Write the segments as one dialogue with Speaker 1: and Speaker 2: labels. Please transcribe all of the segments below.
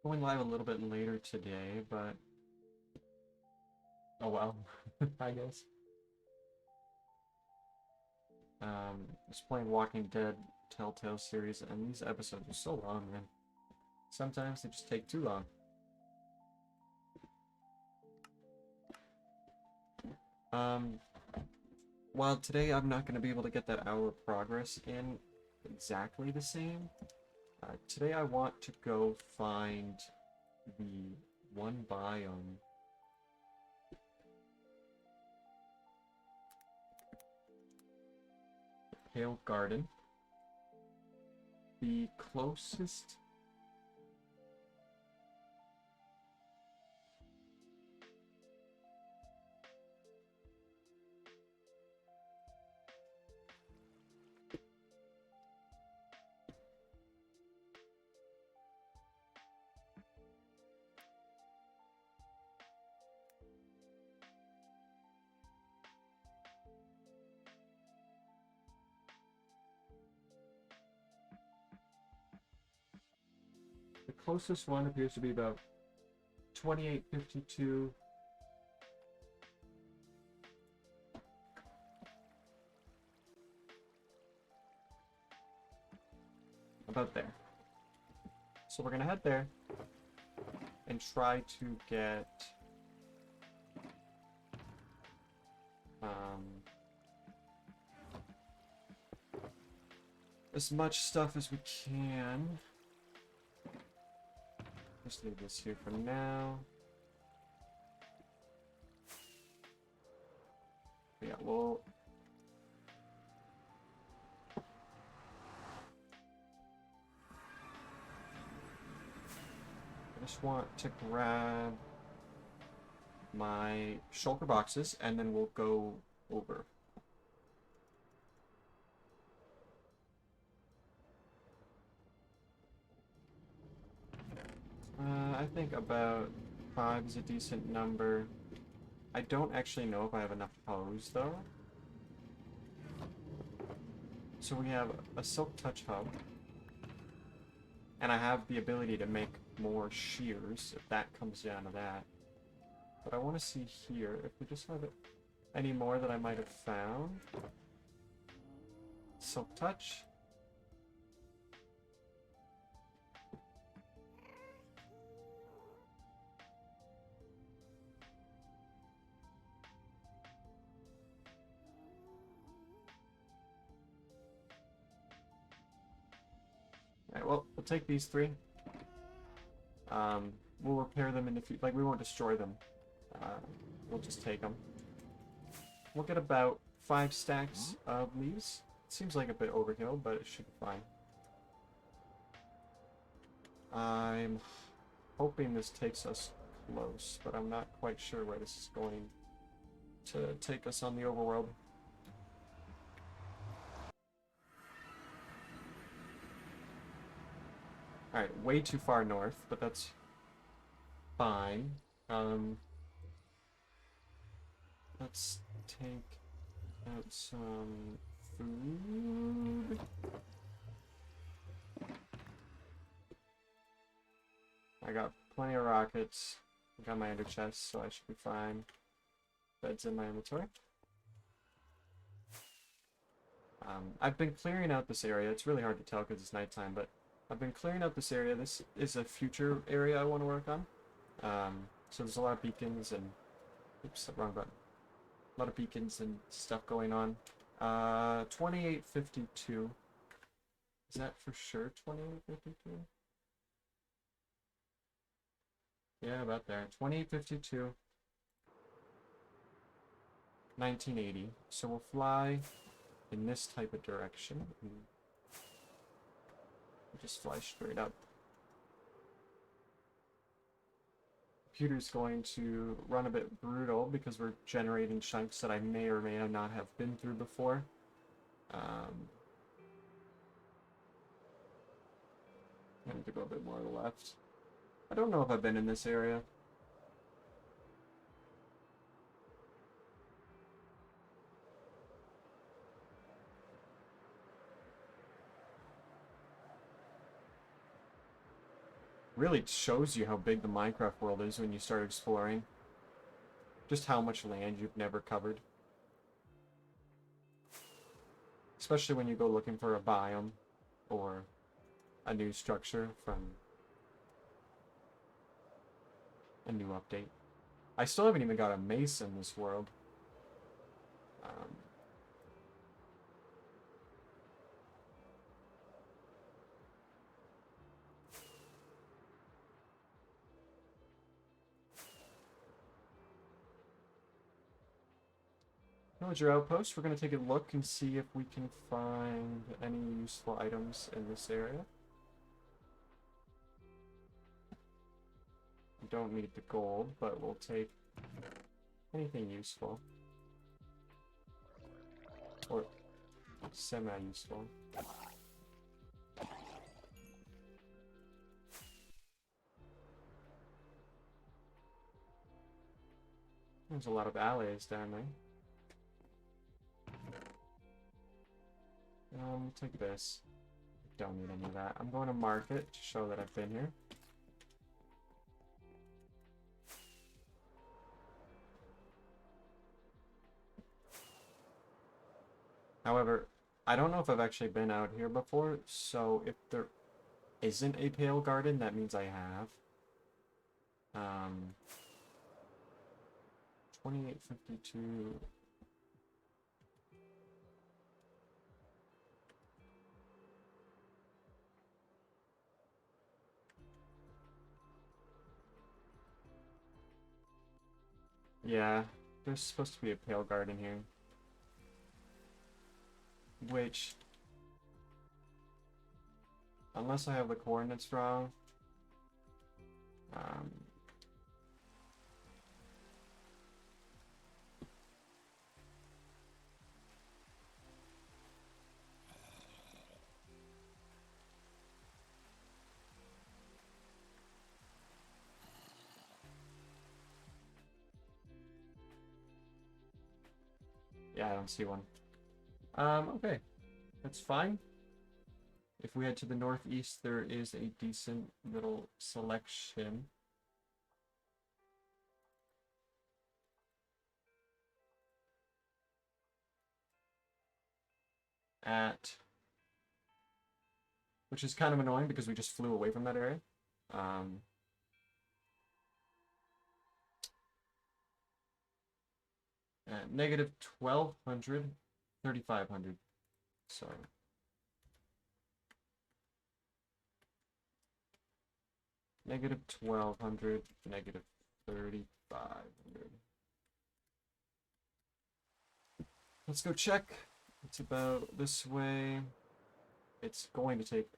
Speaker 1: Going live a little bit later today, but oh well, I guess. Just playing Walking Dead Telltale series, and these episodes are so long, man. Sometimes they just take too long. Um, while today I'm not going to be able to get that hour of progress in exactly the same, today I want to go find the one biome. Pale Garden. The closest. The closest one appears to be about 2852. About there. So we're gonna head there and try to get as much stuff as we can. Just leave this here for now. But yeah, we'll I just want to grab my shulker boxes and then we'll go over. I think about 5 is a decent number. I don't actually know if I have enough hose though. So we have a Silk Touch hub. And I have the ability to make more shears if that comes down to that. But I want to see here if we just have any more that I might have found. Silk Touch. Alright, well, we'll take these 3. We'll repair them in the future. Like, we won't destroy them. We'll just take them. We'll get about 5 stacks of leaves. It seems like a bit overkill, but it should be fine. I'm hoping this takes us close, but I'm not quite sure where this is going to take us on the overworld. Alright, way too far north, but that's fine. Let's take out some food. I got plenty of rockets. I got my ender chest, so I should be fine. Beds in my inventory. I've been clearing out this area. It's really hard to tell because it's nighttime, but I've been clearing out this area. This is a future area I want to work on. So there's a lot of beacons and... Oops, wrong button. A lot of beacons and stuff going on. 2852. Is that for sure 2852? Yeah, about there. 2852. 1980. So we'll fly in this type of direction. Just fly straight up. Computer's going to run a bit brutal because we're generating chunks that I may or may not have been through before. I need to go a bit more to the left. I don't know if I've been in this area. really shows you how big the Minecraft world is when you start exploring. Just how much land you've never covered. Especially when you go looking for a biome or a new structure from a new update. I still haven't even got a mace in this world. Villager outpost. We're going to take a look and see if we can find any useful items in this area. We don't need the gold, but we'll take anything useful. Or semi-useful. There's a lot of alleys down there. Take this. Don't need any of that. I'm going to market to show that I've been here. However, I don't know if I've actually been out here before, so if there isn't a pale garden, that means I have. 2852. Yeah, there's supposed to be a pale garden here. Which, unless I have the coordinates wrong, yeah, I don't see one. Okay, that's fine. If we head to the northeast, there is a decent little selection. Which is kind of annoying because we just flew away from that area. At negative 1200, 3500. So negative 1200, negative 3500. Let's go check. It's about this way. It's going to take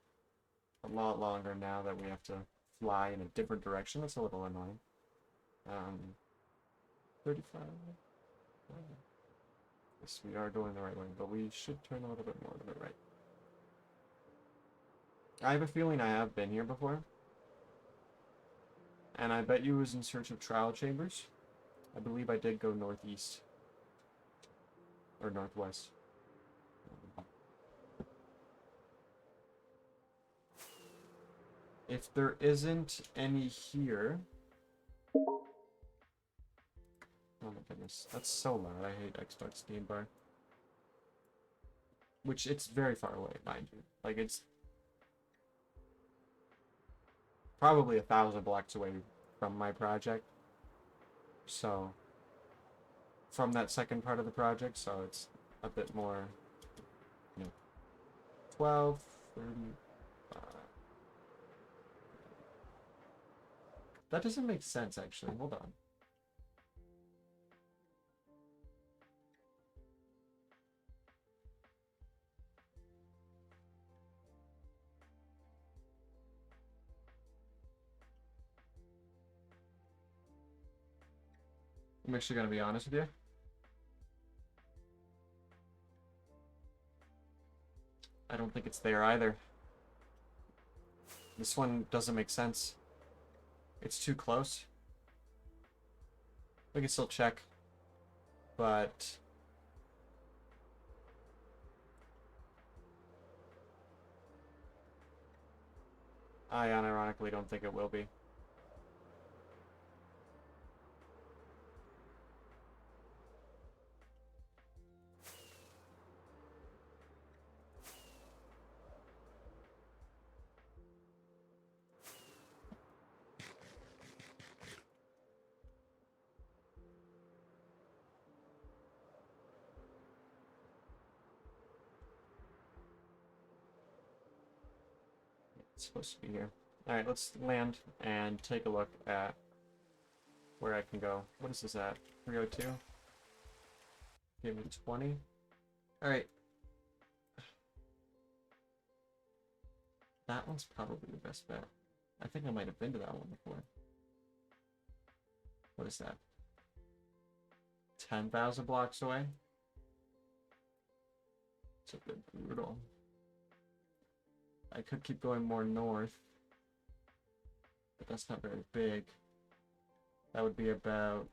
Speaker 1: a lot longer now that we have to fly in a different direction. That's a little annoying. 35. Yes, we are going the right way, but we should turn a little bit more to the right. I have a feeling I have been here before. And I bet you was in search of trial chambers. I believe I did go northeast. Or northwest. If there isn't any here... Oh my goodness, that's so loud. I hate Xbox Game Bar. Which, it's very far away, mind you. Like, it's probably 1,000 blocks away from my project. So, from that second part of the project, so it's a bit more, 12, 35. That doesn't make sense, actually. Hold on. I'm actually going to be honest with you. I don't think it's there either. This one doesn't make sense. It's too close. We can still check. But... I unironically don't think it will be. It's supposed to be here. Alright, let's land and take a look at where I can go. What is this at? 302? Give me 20. Alright. That one's probably the best bet. I think I might have been to that one before. What is that? 10,000 blocks away? It's a bit brutal. I could keep going more north, but that's not very big. That would be about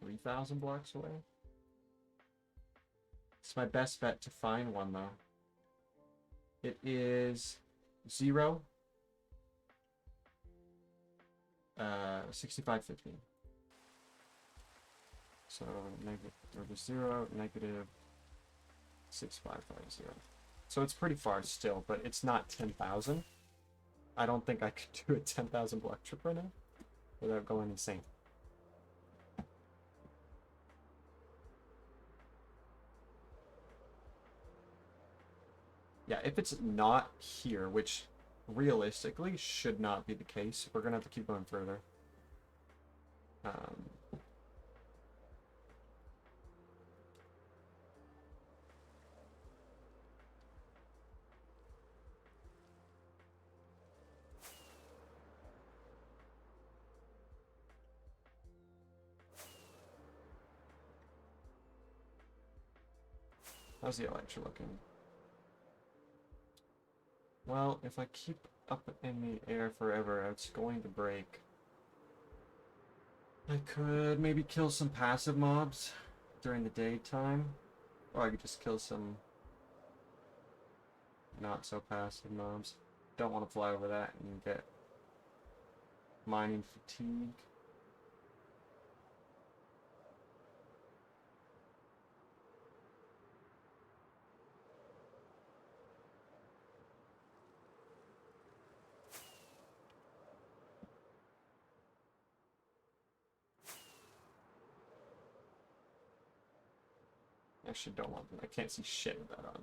Speaker 1: 3,000 blocks away. It's my best bet to find one, though. It is 0, 6515. So negative 0, negative 6550. So it's pretty far still, but it's not 10,000. I don't think I could do a 10,000 block trip right now without going insane. Yeah, if it's not here, which realistically should not be the case, we're gonna have to keep going further. How's the lecture looking? Well, if I keep up in the air forever, it's going to break. I could maybe kill some passive mobs during the daytime, or I could just kill some not so passive mobs. Don't want to fly over that and get mining fatigue. Actually, don't want that. I can't see shit with that on.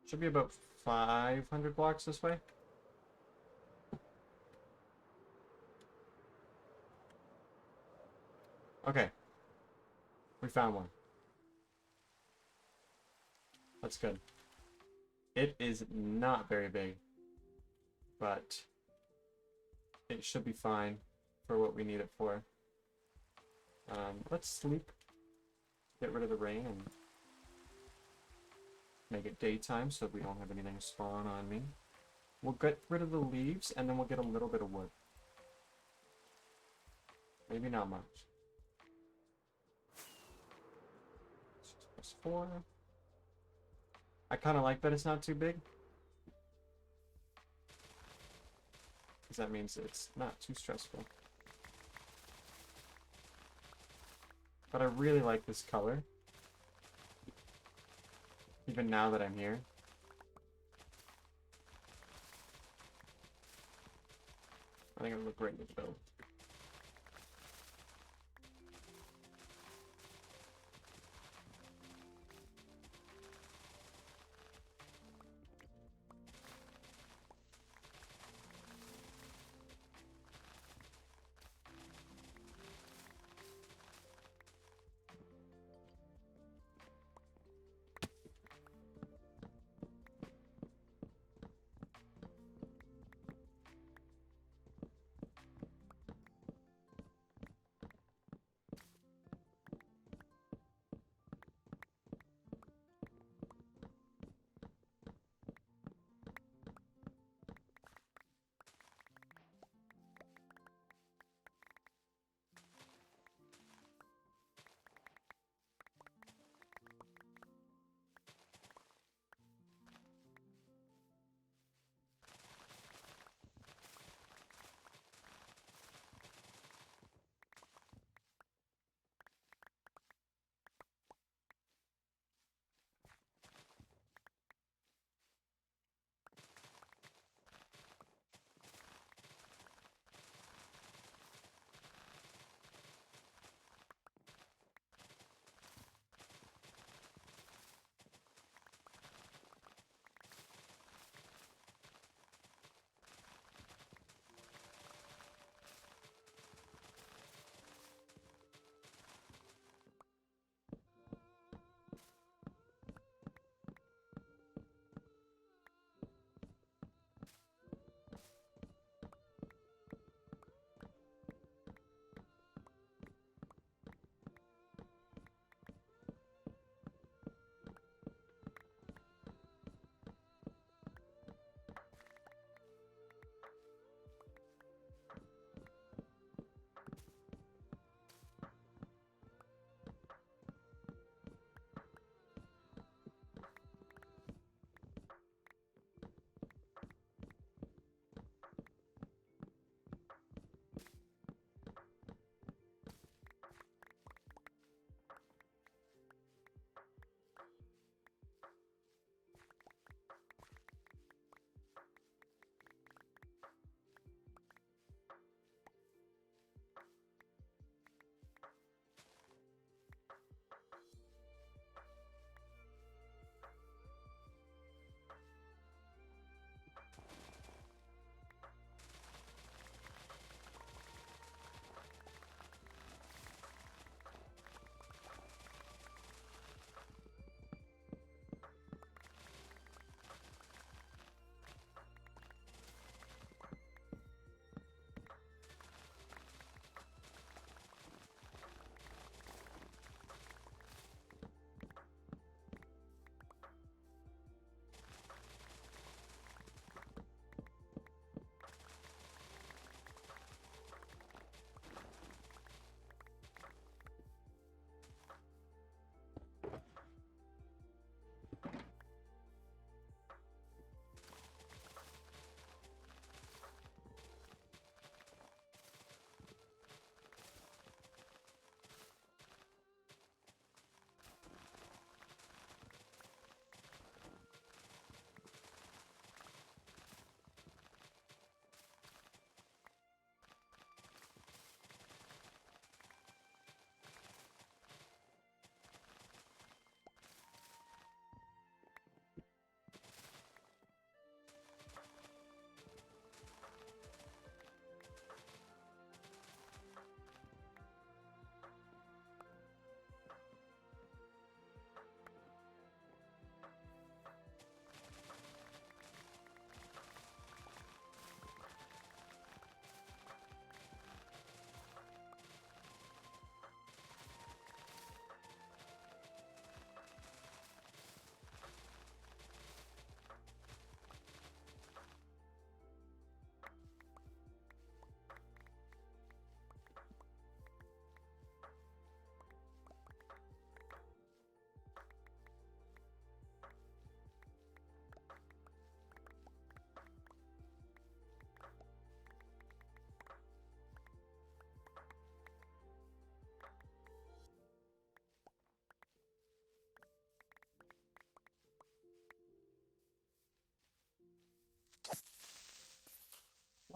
Speaker 1: Should be about 500 blocks this way. Okay. We found one. That's good. It is not very big, but it should be fine for what we need it for. Let's sleep. Get rid of the rain and make it daytime so we don't have anything spawn on me. We'll get rid of the leaves and then we'll get a little bit of wood. Maybe not much. 6 + 4. I kind of like that it's not too big, because that means it's not too stressful. But I really like this color, even now that I'm here. I think it would look great with the build.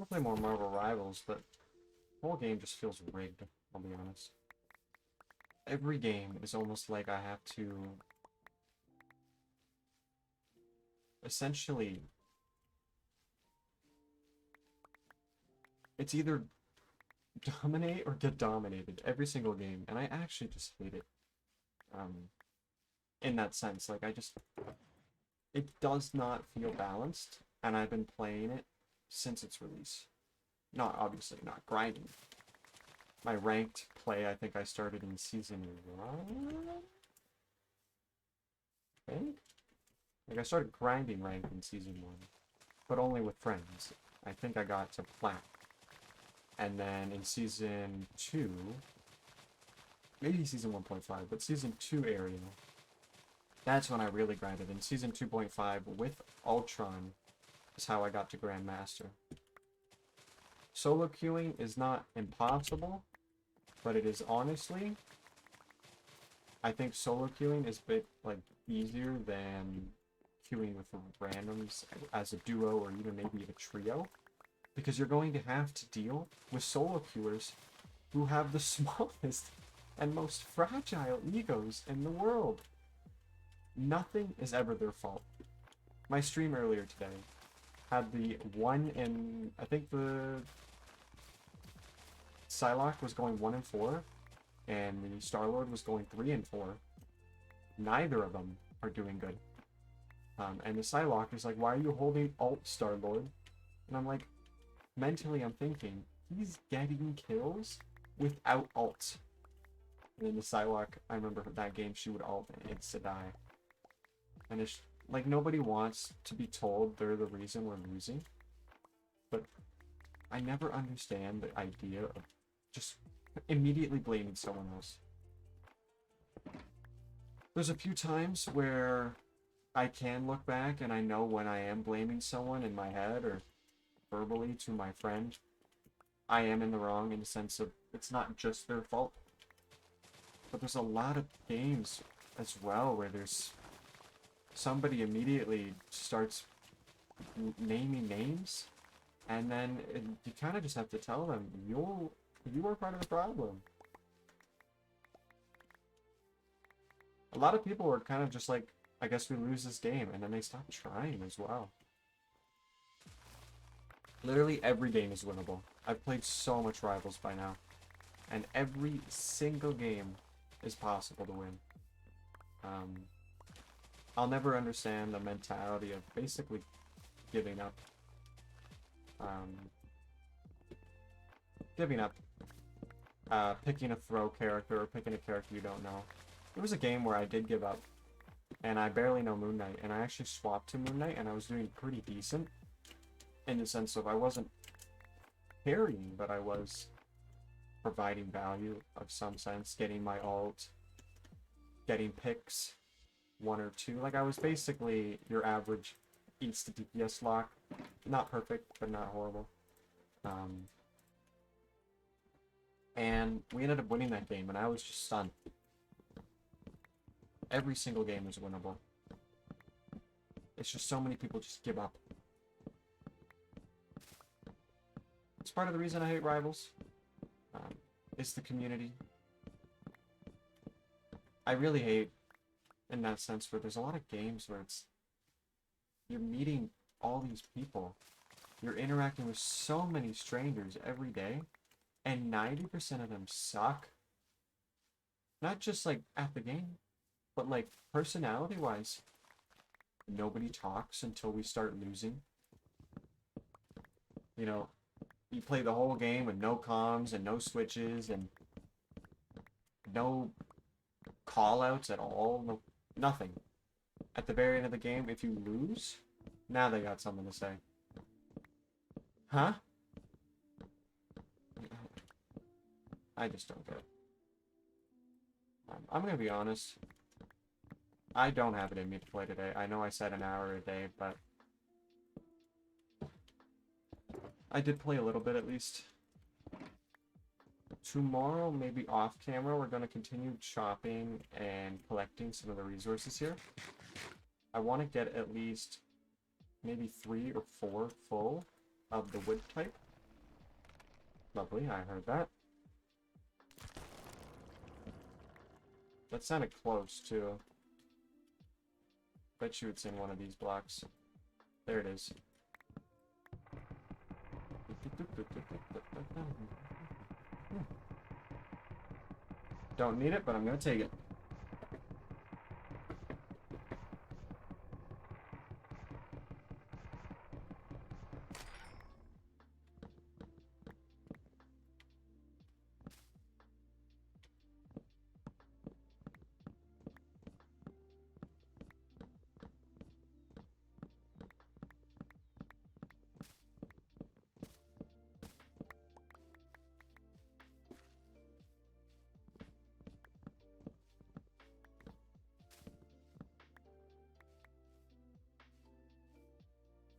Speaker 1: I'll play more Marvel Rivals, but the whole game just feels rigged, I'll be honest. Every game is almost like I have to essentially, it's either dominate or get dominated every single game, and I actually just hate it. In that sense, like it does not feel balanced, and I've been playing it since its release. Not obviously not grinding. My ranked play, I think I started in season 1. I think? Like I started grinding ranked in season 1, but only with friends. I think I got to plat. And then in season 2, maybe season 1.5, but season 2 area, that's when I really grinded. In season 2.5 with Ultron is how I got to Grandmaster. Solo queuing is not impossible, but it is honestly, I think solo queuing is a bit like easier than queuing with randoms as a duo or even maybe a trio, because you're going to have to deal with solo queuers who have the smallest and most fragile egos in the world. Nothing is ever their fault. My stream earlier today had the 1 in, I think the Psylocke was going 1 and 4, and the Star-Lord was going 3 and 4. Neither of them are doing good. And the Psylocke is like, why are you holding alt Star-Lord? And I'm like, mentally I'm thinking, he's getting kills without alt. And then the Psylocke, I remember that game, she would alt and insta-die. And it's like, nobody wants to be told they're the reason we're losing. But I never understand the idea of just immediately blaming someone else. There's a few times where I can look back and I know when I am blaming someone in my head or verbally to my friend, I am in the wrong in the sense of it's not just their fault. But there's a lot of games as well where there's somebody immediately starts naming names, and then you kind of just have to tell them, you are part of the problem. A lot of people are kind of just like, I guess we lose this game, and then they stop trying as well. Literally every game is winnable. I've played so much Rivals by now, and every single game is possible to win. I'll never understand the mentality of basically giving up. Picking a throw character or picking a character you don't know. There was a game where I did give up, and I barely know Moon Knight, and I actually swapped to Moon Knight, and I was doing pretty decent, in the sense of I wasn't carrying, but I was providing value of some sense, getting my ult, getting picks, 1 or 2. Like, I was basically your average insta DPS lock. Not perfect, but not horrible. And we ended up winning that game, and I was just stunned. Every single game is winnable. It's just so many people just give up. It's part of the reason I hate Rivals. It's the community. I really hate, in that sense, where there's a lot of games where it's, you're meeting all these people. You're interacting with so many strangers every day, and 90% of them suck. Not just like at the game, but like personality-wise. Nobody talks until we start losing. You know, you play the whole game with no comms and no switches and no call-outs at all, no, nothing. At the very end of the game, if you lose, now they got something to say. Huh? I just don't get it. I'm gonna be honest. I don't have it in me to play today. I know I said an hour a day, but I did play a little bit at least. Tomorrow, maybe off camera, we're going to continue chopping and collecting some of the resources here. I want to get at least maybe 3 or 4 full of the wood type. Lovely, I heard that. That sounded close, too. Bet you it's in one of these blocks. There it is. Don't need it, but I'm gonna take it.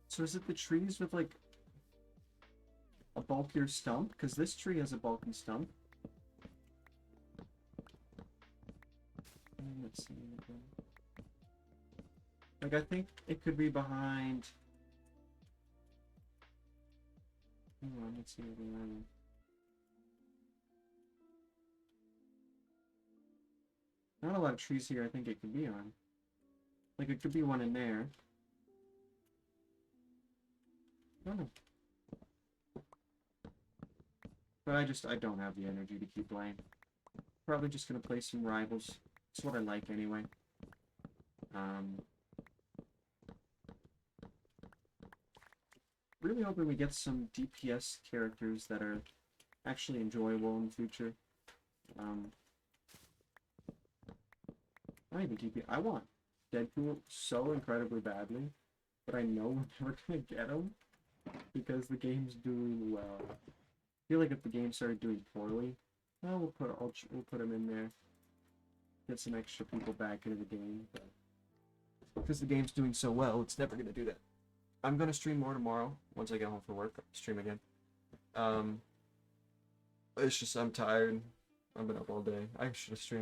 Speaker 1: So is it the trees with, like, a bulkier stump? Because this tree has a bulky stump. Let's see. Like, I think it could be behind... Hang on, let's see. Not a lot of trees here I think it could be on. Like, it could be one in there. I don't know. But I don't have the energy to keep playing. Probably just gonna play some rivals. It's what I like anyway. Really hoping we get some DPS characters that are actually enjoyable in the future. Not even DPS. I want Deadpool so incredibly badly, but I know we're never gonna get him because the game's doing well. I feel like if the game started doing poorly, well, we'll put him in there. Get some extra people back into the game, but because the game's doing so well, it's never gonna do that. I'm gonna stream more tomorrow once I get home from work. Stream again. It's just I'm tired. I've been up all day. I should have streamed